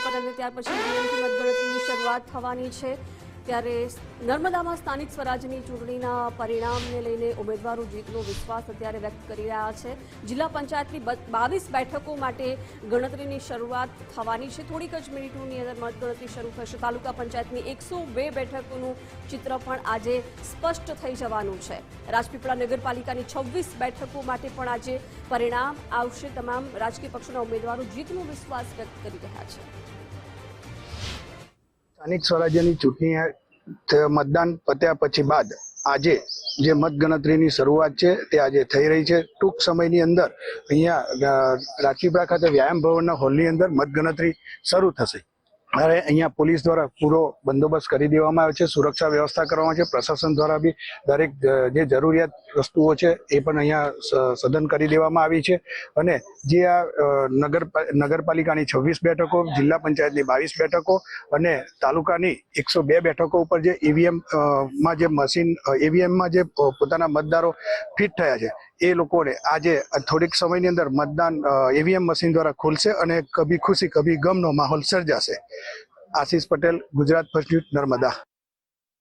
Paper અને ત્યાર પછી ઈવીએમથી મતગણતરીની શરૂઆત થવાની છે। ત્યારે નર્મદામાં સ્થાનિક સ્વરાજ્યની ચૂંટણીના પરિણામને લઈને ઉમેદવારો જીતનો વિશ્વાસ અત્યારે વ્યક્ત કરી રહ્યા છે। જિલ્લા પંચાયતની 22 બેઠકો માટે ગણતરીની શરૂઆત થવાની છે। થોડીક જ મિનિટોની અંદર મતગણતરી શરૂ થશે। તાલુકા પંચાયતની 102 બેઠકોનું ચિત્ર પણ આજે સ્પષ્ટ થઈ જવાનું છે। રાજપીપળા નગરપાલિકાની 26 બેઠકો માટે પણ આજે પરિણામ આવશે। તમામ રાજકીય પક્ષોના ઉમેદવારો જીતનો વિશ્વાસ વ્યક્ત કરી રહ્યા છે। સ્થાનિક સ્વરાજ્યની ચૂંટણી મતદાન પત્યા પછી બાદ આજે જે મતગણતરીની શરૂઆત છે તે આજે થઈ રહી છે। ટૂંક સમયની અંદર અહીંયા રાજપીપળા ખાતે વ્યાયામ ભવનના હોલની અંદર મતગણતરી શરૂ થશે। ત્યારે અહીંયા પોલીસ દ્વારા પૂરો બંદોબસ્ત કરી દેવામાં આવ્યો છે, સુરક્ષા વ્યવસ્થા કરવામાં છે। પ્રશાસન દ્વારા બી દરેક જે જરૂરિયાત વસ્તુઓ છે એ પણ અહીંયા સઘન કરી દેવામાં આવી છે। અને જે આ નગરપાલિકાની 26 બેઠકો, જિલ્લા પંચાયતની 22 બેઠકો અને તાલુકાની 102 બેઠકો ઉપર જે ઈવીએમમાં જે મશીન ઈવીએમમાં જે પોતાના મતદારો ફિટ થયા છે એ લોકોને આજે થોડીક સમયની અંદર મતદાન ઈવીએમ મશીન દ્વારા ખુલશે અને કભી ખુશી કભી ગમનો માહોલ સર્જાશે। આશીષ પટેલ, ગુજરાત ફર્સ્ટ ન્યૂઝ, નર્મદા।